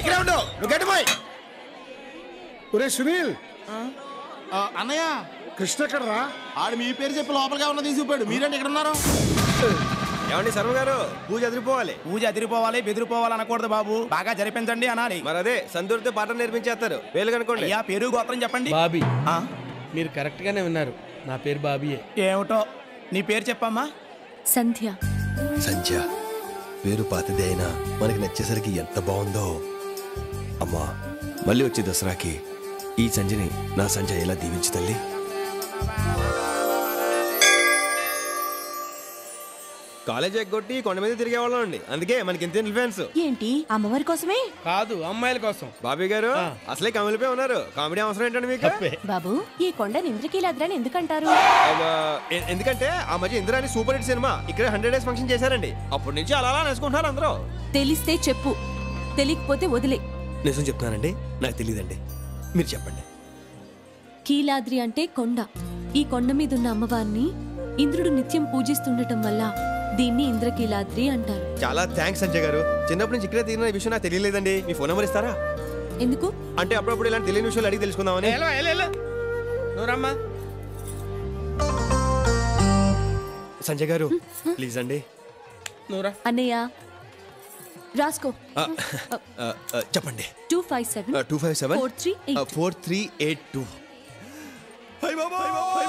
ఇక్కడ ఉండు, నువ్వు గట్టిపోయి. ఒరే సునీల్, అన్నయ్య కృష్ణ ఎక్కడ రా? ఆడు మీ పేరు చెప్పి లోపలిగా ఉన్న తీసుకుపోయాడు. మీరేంటి ఇక్కడ ఉన్నారు? ఏమండి శర్మ గారు, పూజ అదిరిపోవాలి. పూజ అదిరిపోవాలి, బెదిరిపోవాలి అనకూడదు బాబు, బాగా జరిపించండి అనాలి. మరి అదే సందూరితో పాఠం నేర్పించేస్తారు. వేలు కనుకోండి. అయ్యా పేరు గోత్రం చెప్పండి. బాబీ. మీరు కరెక్ట్ గానే విన్నారు, నా పేరు బాబీయే. ఏమిటో నీ పేరు చెప్పమ్మా. సంధ్య. సంధ్య పేరు పాతదే అయినా మనకి నచ్చేసరికి ఎంత బాగుందో. అమ్మా, మళ్ళీ వచ్చే దసరాకి ఈ సంధ్యని నా సంధ్య ఎలా దీవించు తల్లి. కాలేజ్ ఎగ్గొట్టి కొండ మీద తిరిగేవాళ్ళం అండి, అందుకే మనకి ఇంత ఇన్ఫ్లుయెన్స్. ఏంటి అమ్మవారి కోసమే? కాదు, అమ్మాయిల కోసం. బాబీ గారు అసలే కమిలిపోయి ఉన్నారు, కామెడీ అవసరం ఏంటండి మీకు? బాబు ఈ కొండని ఇంద్రకీలాద్రని ఎందుకంటారు? ఎందుకంటే ఆ మధ్య ఇంద్రాని సూపర్ హిట్ సినిమా ఇక్కడ 100 days ఫంక్షన్ చేశారండి. అప్పటి నుంచి అలా అలా నేర్చుకుంటున్నారు అందరూ. తెలిస్తే చెప్పు, తెలియకపోతే వదిలే. నిజం చెప్తున్నానండి, నాకు తెలియదండి, మీరు చెప్పండి. కీలాద్రి అంటే కొండ. ఈ కొండ మీద ఉన్న అమ్మవారిని ఇంద్రుడు నిత్యం పూజిస్తుండటం వల్ల దీన్ని ఇంద్రకీలాద్రి అంటారు. చాలా థ్యాంక్స్ సంజయ్ గారు. చిన్నప్పటి నుంచి ఇక్కడే తిరిగిన విషయం నాకు తెలియలేదండి. మీ ఫోన్ నెంబర్ ఇస్తారా? ఎందుకు అంటే అప్పుడప్పుడు ఇలాంటి తెలియని విషయాలు అడిగి తెలుసుకుందామని. నువ్వు రమ్మా. సంజయ్ గారు ప్లీజ్ అండి. నువ్వురా. అన్నయ్య రాసుకో. చెప్పండి. 257 257 4382. 4382.